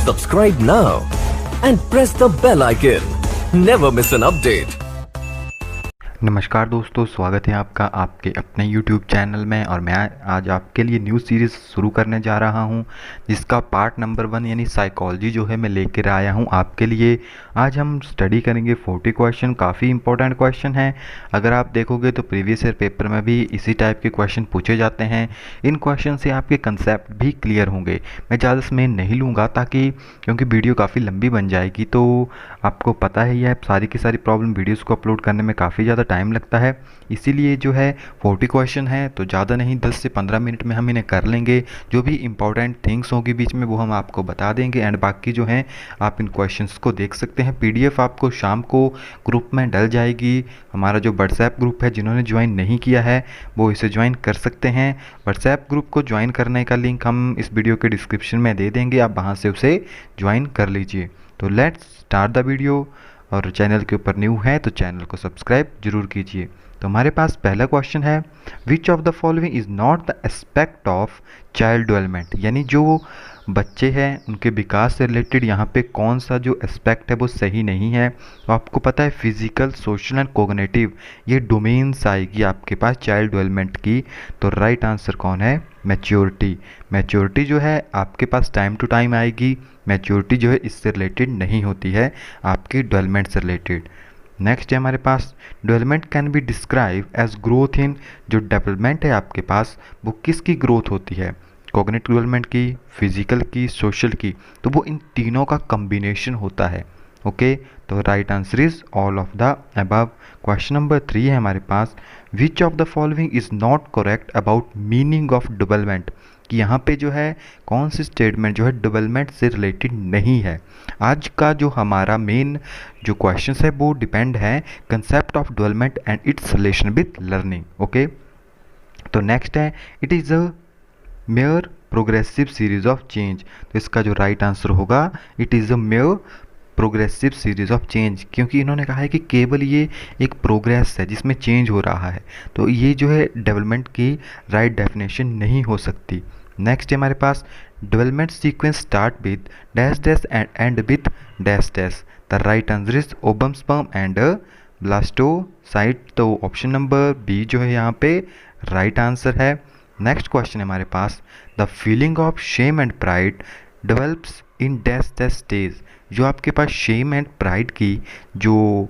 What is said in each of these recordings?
Subscribe now and press the bell icon. Never miss an update. नमस्कार दोस्तों, स्वागत है आपका आपके अपने YouTube चैनल में। और मैं आज आपके लिए न्यू सीरीज़ शुरू करने जा रहा हूं, जिसका पार्ट नंबर 1 यानी साइकोलॉजी जो है मैं लेकर आया हूं आपके लिए। आज हम स्टडी करेंगे 40 क्वेश्चन। काफ़ी इंपॉर्टेंट क्वेश्चन हैं। अगर आप देखोगे तो प्रीवियस ईयर पेपर में भी इसी टाइप के क्वेश्चन पूछे जाते हैं। इन क्वेश्चन से आपके कंसेप्ट भी क्लियर होंगे। मैं ज़्यादा समय नहीं लूँगा क्योंकि वीडियो काफ़ी लंबी बन जाएगी। तो आपको पता ही है सारी की सारी प्रॉब्लम वीडियोज़ को अपलोड करने में काफ़ी ज़्यादा टाइम लगता है, इसीलिए जो है 40 क्वेश्चन है तो ज़्यादा नहीं 10 से 15 मिनट में हम इन्हें कर लेंगे। जो भी इंपॉर्टेंट थिंग्स होगी बीच में वो हम आपको बता देंगे। एंड बाकी जो है आप इन क्वेश्चंस को देख सकते हैं। पीडीएफ आपको शाम को ग्रुप में डल जाएगी। हमारा जो व्हाट्सएप ग्रुप है, जिन्होंने ज्वाइन नहीं किया है वो इसे ज्वाइन कर सकते हैं। व्हाट्सएप ग्रुप को ज्वाइन करने का लिंक हम इस वीडियो के डिस्क्रिप्शन में दे देंगे, आप वहाँ से उसे ज्वाइन कर लीजिए। तो लेट्स स्टार्ट द वीडियो। और चैनल के ऊपर न्यू है तो चैनल को सब्सक्राइब जरूर कीजिए। तो हमारे पास पहला क्वेश्चन है, which of the following is not the aspect of child development, यानी जो बच्चे हैं उनके विकास से रिलेटेड यहाँ पे कौन सा जो एस्पेक्ट है वो सही नहीं है। तो आपको पता है फिजिकल, सोशल एंड कोग्निटिव ये डोमेन्स आएगी आपके पास चाइल्ड डेवलपमेंट की। तो राइट आंसर कौन है? मैच्योरिटी। मैच्योरिटी जो है आपके पास टाइम टू टाइम आएगी। मैच्योरिटी जो है इससे रिलेटेड नहीं होती है, आपकी डेवलपमेंट से रिलेटेड। नेक्स्ट है हमारे पास, development can be describe as growth in. जो डेवलपमेंट है आपके पास वो किसकी ग्रोथ होती है? कॉग्निटिव डेवलपमेंट की, फिजिकल की, सोशल की। तो वो इन तीनों का कम्बिनेशन होता है। ओके, तो right answer is all of the above. Question number 3 है हमारे पास, which of the following is not correct about meaning of development, कि यहाँ पे जो है कौन सी स्टेटमेंट जो है डेवलपमेंट से रिलेटेड नहीं है। आज का जो हमारा मेन जो क्वेश्चन है वो डिपेंड है concept of development and it's relation with learning. Okay, तो नेक्स्ट है, it is a mayor progressive series of change. तो इसका जो राइट आंसर होगा, it is a mayor progressive series of change, क्योंकि इन्होंने कहा है कि केवल ये एक प्रोग्रेस है जिसमें चेंज हो रहा है। तो ये जो है डेवलपमेंट की राइट डेफिनेशन नहीं हो सकती। नेक्स्ट है हमारे पास, development sequence start with dash dash and end with dash dash. The right answer is ovum sperm and blastocyte. तो ऑप्शन नंबर बी जो है यहाँ पे राइट आंसर है। नेक्स्ट क्वेश्चन है हमारे पास, the feeling of shame and pride develops in dash dash stage. जो आपके पास शेम एंड प्राइड की जो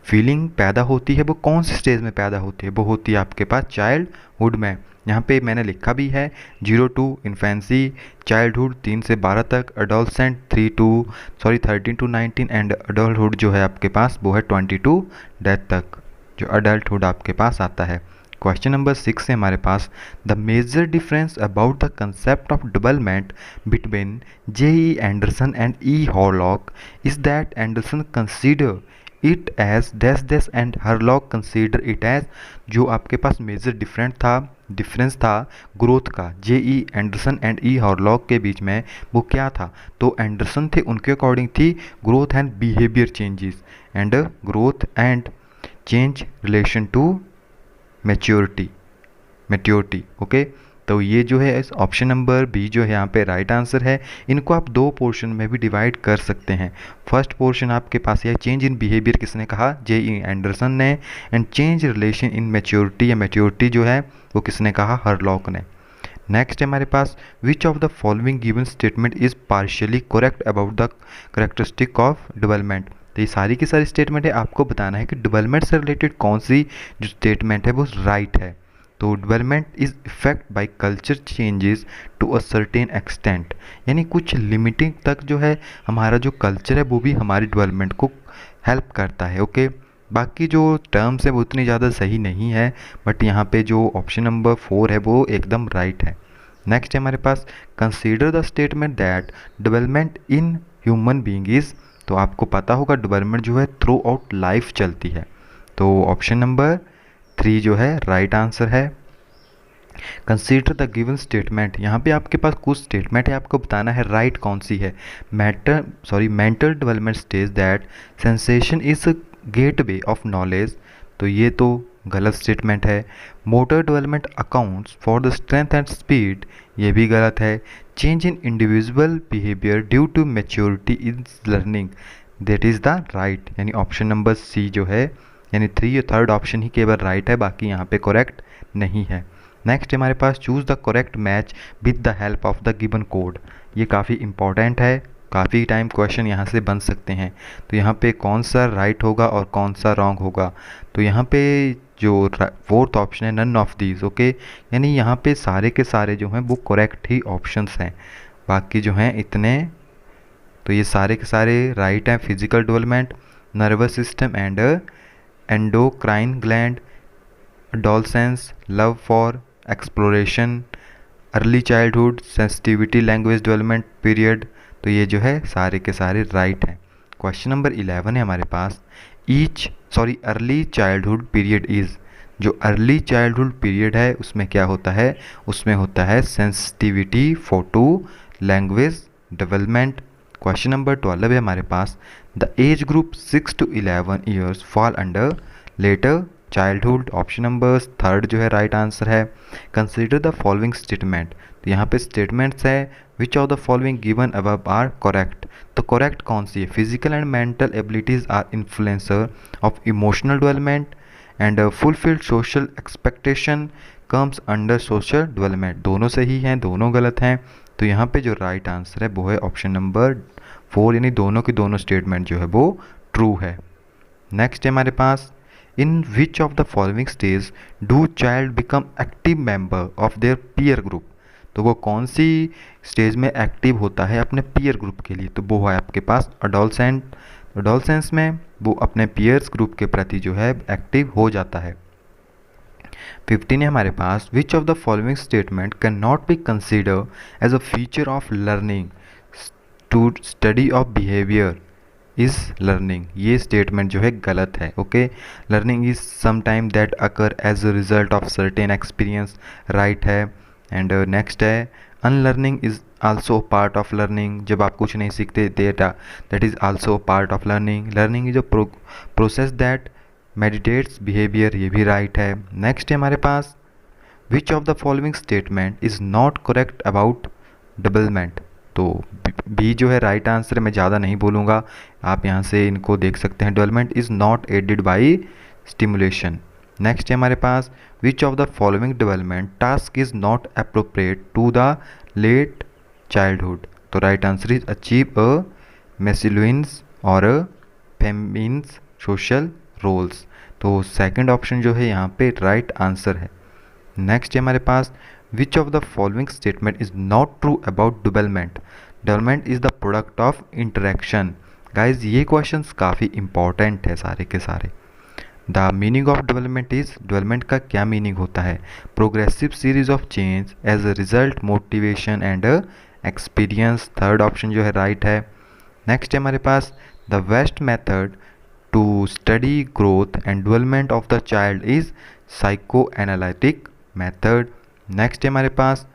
फीलिंग पैदा होती है वो कौन से स्टेज में पैदा होती है? वो होती है आपके पास चाइल्डहुड में। यहाँ पे मैंने लिखा भी है 0 to इन्फेंसी, चाइल्डहुड 3 से 12 तक, एडोलसेंट 13 to 19 एंड अडल्टहुड जो है आपके पास वो है 20 to डेथ तक, जो अडल्टहुड आपके पास आता है। क्वेश्चन नंबर 6 है हमारे पास, the major difference about the concept of development between J.E. Anderson and E. Hurlock is that Anderson consider it as dash dash and Hurlock consider it as. जो आपके पास मेजर डिफरेंस था growth का J.E. Anderson and E. हॉरलॉक के बीच में, वो क्या था? तो एंडरसन थे, उनके अकॉर्डिंग थी growth and behaviour changes and growth and change relation to maturity. Okay, तो ये जो है इस ऑप्शन नंबर बी जो है यहाँ पे राइट आंसर है। इनको आप दो पोर्शन में भी डिवाइड कर सकते हैं। फर्स्ट पोर्शन आपके पास यह चेंज इन बिहेवियर किसने कहा? J.E. एंडरसन ने। And change relation in maturity या मैच्योरिटी जो है वो किसने कहा? हॉरलॉक ने। नेक्स्ट है हमारे पास, which of the following given statement is partially correct about the characteristic of development. तो ये सारी की सारी स्टेटमेंट है, आपको बताना है कि डेवलपमेंट से रिलेटेड कौन सी जो स्टेटमेंट है वो राइट है। तो development is effect by culture changes to a certain extent, यानी कुछ लिमिटिंग तक जो है हमारा जो कल्चर है वो भी हमारी डेवलपमेंट को हेल्प करता है। ओके, बाकी जो टर्म्स है वो उतनी ज़्यादा सही नहीं है, बट यहाँ पे जो ऑप्शन नंबर 4 है वो एकदम राइट है। नेक्स्ट है हमारे पास, consider the statement that development in human being is. तो आपको पता होगा डेवलपमेंट जो है थ्रू आउट लाइफ चलती है। तो ऑप्शन नंबर 3 जो है राइट आंसर है। कंसीडर द गिवन स्टेटमेंट, यहाँ पे आपके पास कुछ स्टेटमेंट है, आपको बताना है राइट कौन सी है। Mental development stage that sensation is gateway of knowledge. तो ये तो गलत स्टेटमेंट है। Motor development accounts for the strength and speed, ये भी गलत है। Change in individual behaviour due to maturity is learning, that is the right, यानी ऑप्शन नंबर सी जो है, यानी 3 या थर्ड ऑप्शन ही केवल राइट है, बाकी यहाँ पे करेक्ट नहीं है। नेक्स्ट हमारे पास choose the correct match with the help of the given code. ये काफ़ी इंपॉर्टेंट है, काफ़ी टाइम क्वेश्चन यहाँ से बन सकते हैं। तो यहाँ पे कौन सा राइट होगा और कौन सा रॉन्ग होगा, तो यहाँ पे जो फोर्थ ऑप्शन है नन ऑफ दीज, ओके, यानी यहाँ पे सारे के सारे जो हैं वो करेक्ट ही ऑप्शंस हैं, बाकी जो हैं इतने, तो ये सारे के सारे राइट हैं। Physical development, nervous system and endocrine gland, adolescence, love for exploration, early childhood, sensitivity, language development period, तो ये जो है सारे के सारे राइट हैं। क्वेश्चन नंबर 11 है हमारे पास, अर्ली चाइल्डहुड पीरियड इज़, जो अर्ली चाइल्डहुड पीरियड है उसमें क्या होता है, उसमें होता है sensitivity for to language development. Question number 12 है हमारे पास, the age group 6 to 11 years fall under later childhood, option number third जो है राइट आंसर है। कंसिडर द फॉलोइंग स्टेटमेंट, तो यहाँ पे स्टेटमेंट्स है, which of the following given above are correct, तो करेक्ट कौन सी है, physical and mental abilities are influencer of emotional development and fulfilled social expectation comes under social development, दोनों सही हैं, दोनों गलत हैं। तो यहाँ पे जो राइट आंसर है वो है ऑप्शन नंबर 4, यानी दोनों की दोनों स्टेटमेंट जो है वो ट्रू है। नेक्स्ट है हमारे पास, in which of the following stage do child become active member of their peer group, तो वो कौन सी स्टेज में एक्टिव होता है अपने पीयर ग्रुप के लिए, तो वो है आपके पास अडोलसेंस में वो अपने पीयर्स ग्रुप के प्रति जो है एक्टिव हो जाता है। 15 है हमारे पास, which of the following statement can not be consider as a feature of learning, to study of behaviour is learning, ये स्टेटमेंट जो है गलत है, okay. Learning is sometime that occur as a result of certain experience, right है। And next है, unlearning is also part of learning, जब आप कुछ नहीं सीखते that is also part of learning. Learning is a process that meditates behaviour, ये भी right है। नेक्स्ट है हमारे पास, which of the following statement is not correct about development, तो बी जो है राइट आंसर है, मैं ज़्यादा नहीं बोलूँगा, आप यहाँ से इनको देख सकते हैं। Development is not aided by stimulation. Next है हमारे पास, which of the following development task is not appropriate to the late childhood, तो right answer is achieve a masculine or feminine social roles, तो सेकंड ऑप्शन जो है यहाँ पे right answer है। नेक्स्ट है हमारे पास, which of the following statement is not true about development, development is the product of interaction. Guys ये क्वेश्चंस काफ़ी इंपॉर्टेंट है सारे के सारे। The meaning of development is, development का क्या मीनिंग होता है, progressive series of change as a result motivation and experience, third option जो है राइट है। नेक्स्ट है हमारे पास, the best method to study growth and development of the child is psycho analytic method. Next है हमारे पास,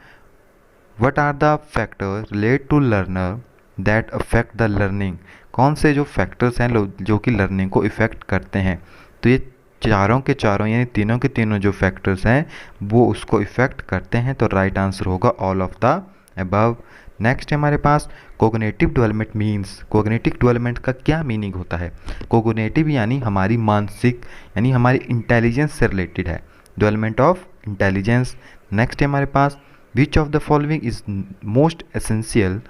what are the factor relate to learner that affect the learning, कौन से जो फैक्टर्स हैं जो कि लर्निंग को इफ़ेक्ट करते हैं, तो ये चारों के चारों यानी तीनों के तीनों जो फैक्टर्स हैं वो उसको इफ़ेक्ट करते हैं, तो राइट आंसर होगा all of the above. Next है हमारे पास, cognitive development means, cognitive development का क्या मीनिंग होता है, कोग्निटिव यानी हमारी मानसिक यानी हमारी इंटेलिजेंस से रिलेटेड है, डेवलपमेंट ऑफ इंटेलिजेंस। नेक्स्ट है हमारे पास, which of the following is most essential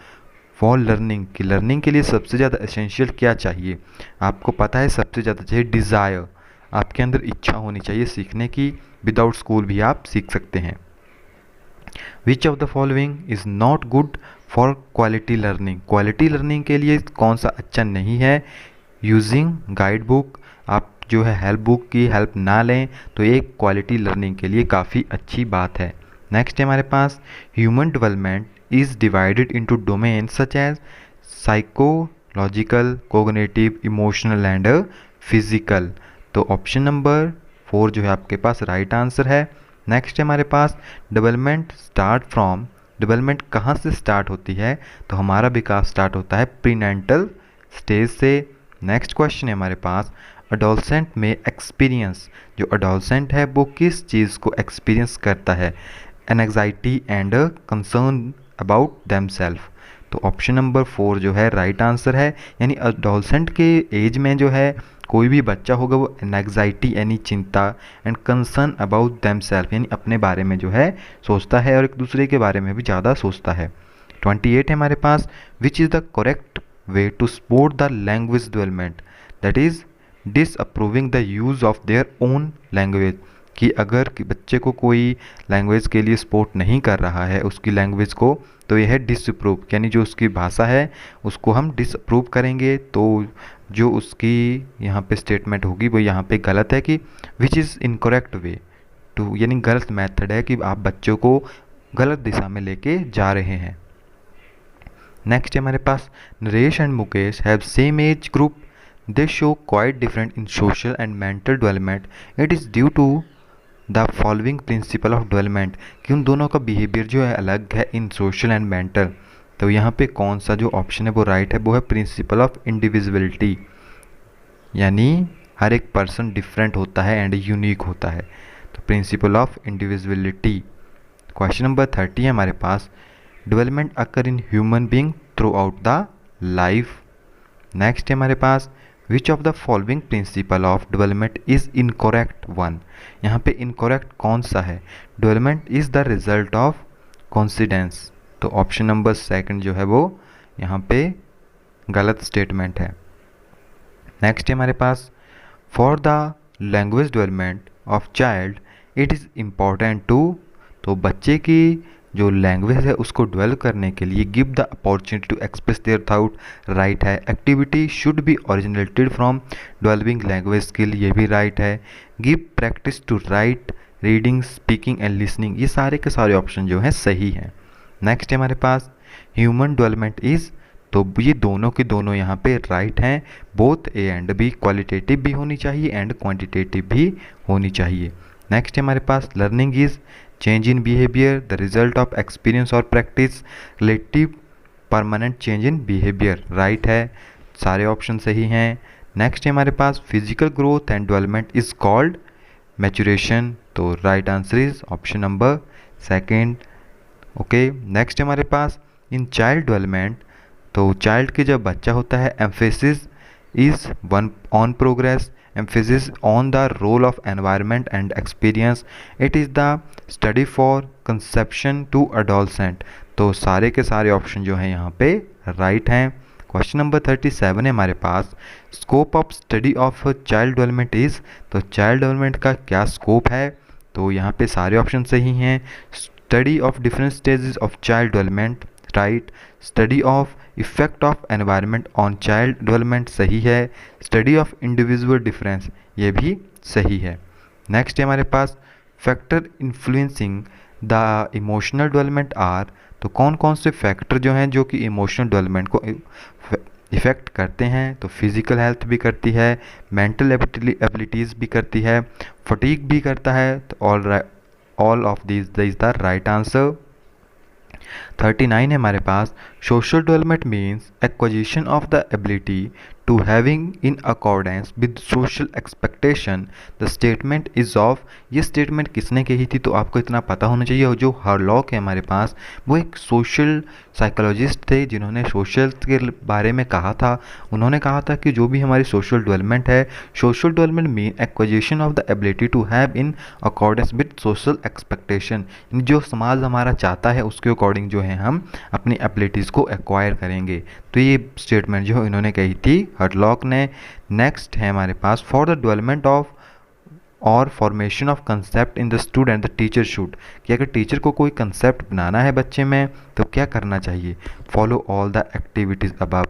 for learning, कि लर्निंग के लिए सबसे ज़्यादा एसेंशियल क्या चाहिए, आपको पता है सबसे ज़्यादा चाहिए डिज़ायर, आपके अंदर इच्छा होनी चाहिए सीखने की, विदाउट स्कूल भी आप सीख सकते हैं। विच of the following is not good for quality learning, quality learning के लिए कौन सा अच्छा नहीं है, यूजिंग गाइड बुक, आप जो है हेल्प बुक की हेल्प ना लें, तो ये क्वालिटी लर्निंग के लिए काफ़ी अच्छी बात है। नेक्स्ट है हमारे पास, human development is divided into domain such as psychological, cognitive, emotional and physical, तो ऑप्शन नंबर 4 जो है आपके पास राइट आंसर है। नेक्स्ट है हमारे पास, डेवलपमेंट स्टार्ट फ्रॉम, डेवलपमेंट कहाँ से स्टार्ट होती है, तो हमारा विकास स्टार्ट होता है प्रीनेंटल स्टेज से। नेक्स्ट क्वेश्चन है हमारे पास, अडोलसेंट में एक्सपीरियंस, जो अडोलसेंट है वो किस चीज़ को एक्सपीरियंस करता है, anxiety and concern about themselves. तो ऑप्शन नंबर 4 जो है राइट आंसर है। यानी अडोलसेंट के एज में जो है कोई भी बच्चा होगा वो एंग्जाइटी यानी चिंता एंड कंसर्न अबाउट देमसेल्फ यानी अपने बारे में जो है सोचता है और एक दूसरे के बारे में भी ज़्यादा सोचता है। 28 है हमारे पास, which is the correct way to support the language development, that is disapproving the use of their own language. कि अगर कि बच्चे को कोई लैंग्वेज के लिए सपोर्ट नहीं कर रहा है उसकी लैंग्वेज को, तो यह है डिसअप्रूव, यानी जो उसकी भाषा है उसको हम डिसअप्रूव करेंगे। तो जो उसकी यहाँ पे स्टेटमेंट होगी वो यहाँ पे गलत है कि which is incorrect way to, यानी गलत मेथड है कि आप बच्चों को गलत दिशा में लेके जा रहे हैं। नेक्स्ट है हमारे पास, Naresh and Mukesh have same age group, they show quite different in social and mental development, it is due to the following principle of development. कि उन दोनों का बिहेवियर जो है अलग है इन सोशल एंड मेंटल। तो यहाँ पे कौन सा जो ऑप्शन है वो राइट है, वो है प्रिंसिपल ऑफ इंडिविजुअलिटी, यानी हर एक पर्सन डिफरेंट होता है एंड यूनिक होता है। तो principle of individuality. Question number 30 है हमारे पास, development occur in human being throughout the life. Next है हमारे पास, which of the following principle of development is incorrect one. यहाँ पे इनकरेक्ट कौन सा है, development is the result of coincidence. तो ऑप्शन नंबर 2 जो है वो यहाँ पे गलत स्टेटमेंट है। नेक्स्ट है हमारे पास, for the language development of child it is important to. तो बच्चे की जो लैंग्वेज है उसको डेवलप करने के लिए give the opportunity to express their thought, right है। Activity should be originated from developing language skill, ये भी राइट है। Give practice to write, reading, speaking and listening, ये सारे के सारे ऑप्शन जो हैं सही हैं। नेक्स्ट है हमारे पास, ह्यूमन डेवलपमेंट इज़। तो ये दोनों के दोनों यहाँ पे राइट हैं, both A and B, qualitative भी होनी चाहिए एंड क्वांटिटेटिव भी होनी चाहिए। नेक्स्ट है हमारे पास, learning is change in behaviour the result of experience और practice, relative permanent change in behaviour, right है, सारे ऑप्शन सही हैं। नेक्स्ट है हमारे पास, physical growth and development is called maturation. तो right answer is option number 2। Okay, next है हमारे पास, इन चाइल्ड डेवलपमेंट। तो चाइल्ड के जब बच्चा होता है, emphasis is one on progress, emphasis on the role of environment and experience, it is the study for conception to adolescent। तो सारे के सारे ऑप्शन जो हैं यहाँ पे राइट हैं। क्वेश्चन नंबर 37 है हमारे पास, scope of study of child development is. तो चाइल्ड डेवलपमेंट का क्या स्कोप है, तो यहाँ पे सारे ऑप्शन सही हैं। Study of different stages of child development, right. Study of effect of environment on child development, सही है। स्टडी ऑफ इंडिविजुअल डिफरेंस, ये भी सही है। नेक्स्ट है हमारे पास, factor influencing the emotional development are. तो कौन कौन से फैक्टर जो हैं जो कि इमोशनल डेवलपमेंट को इफ़ेक्ट करते हैं, तो फिज़िकल हेल्थ भी करती है, मेंटल एबिलिटीज़ भी करती है, फटीग भी करता है। तो all of this is the right answer. 39 है हमारे पास, social development means acquisition of the ability to having in accordance with social expectation the statement is of. ये स्टेटमेंट किसने कही थी, तो आपको इतना पता होना चाहिए। और जो हरलॉक है हमारे पास, वो एक सोशल साइकोलॉजिस्ट थे जिन्होंने सोशल के बारे में कहा था। उन्होंने कहा था कि जो भी हमारी सोशल डेवलपमेंट है, social development mean acquisition of the ability to have in accordance with social expectation, जो समाज हमारा चाहता है उसके अकॉर्डिंग जो है हम अपनी एबिलिटीज़ को एक्वायर करेंगे। तो ये स्टेटमेंट जो इन्होंने कही थी हरलॉक ने। नेक्स्ट है हमारे पास, फॉर द डेवलपमेंट ऑफ और formation of concept in the student the teacher should. कि अगर टीचर को कोई कंसेप्ट बनाना है बच्चे में तो क्या करना चाहिए, follow all the activities above.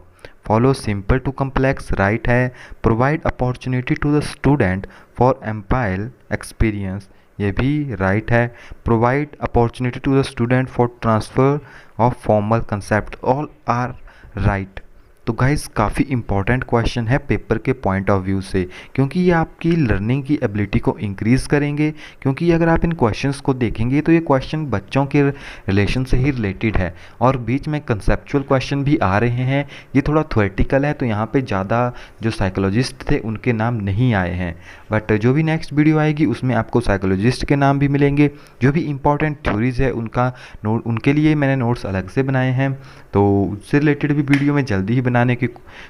Follow simple to complex, right है। Provide opportunity to the student for empire experience, ये भी राइट है। Provide opportunity to the student for transfer of formal concept, all are right. तो guys काफ़ी important question है paper के point of view से, क्योंकि ये आपकी लर्निंग की एबिलिटी को इंक्रीज़ करेंगे। क्योंकि अगर आप इन क्वेश्चंस को देखेंगे तो ये क्वेश्चन बच्चों के रिलेशन से ही रिलेटेड है और बीच में कंसेप्चुअल क्वेश्चन भी आ रहे हैं। ये थोड़ा थ्योरेटिकल है, तो यहाँ पे ज़्यादा जो साइकोलॉजिस्ट थे उनके नाम नहीं आए हैं। बट जो भी नेक्स्ट वीडियो आएगी उसमें आपको साइकोलॉजिस्ट के नाम भी मिलेंगे, जो भी इंपॉर्टेंट थ्योरीज है उनका नोट, उनके लिए मैंने नोट्स अलग से बनाए हैं। तो उससे रिलेटेड भी वीडियो मैं जल्दी ही बनाने की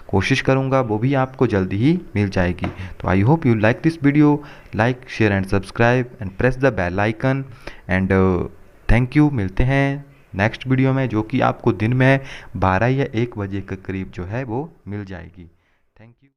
कोशिश करूँगा, वो भी आपको जल्दी ही मिल जाएगी। तो I hope you like this video, like share and subscribe and press the bell icon and thank you. मिलते हैं नेक्स्ट वीडियो में, जो कि आपको दिन में 12 या 1 बजे के करीब जो है वो मिल जाएगी।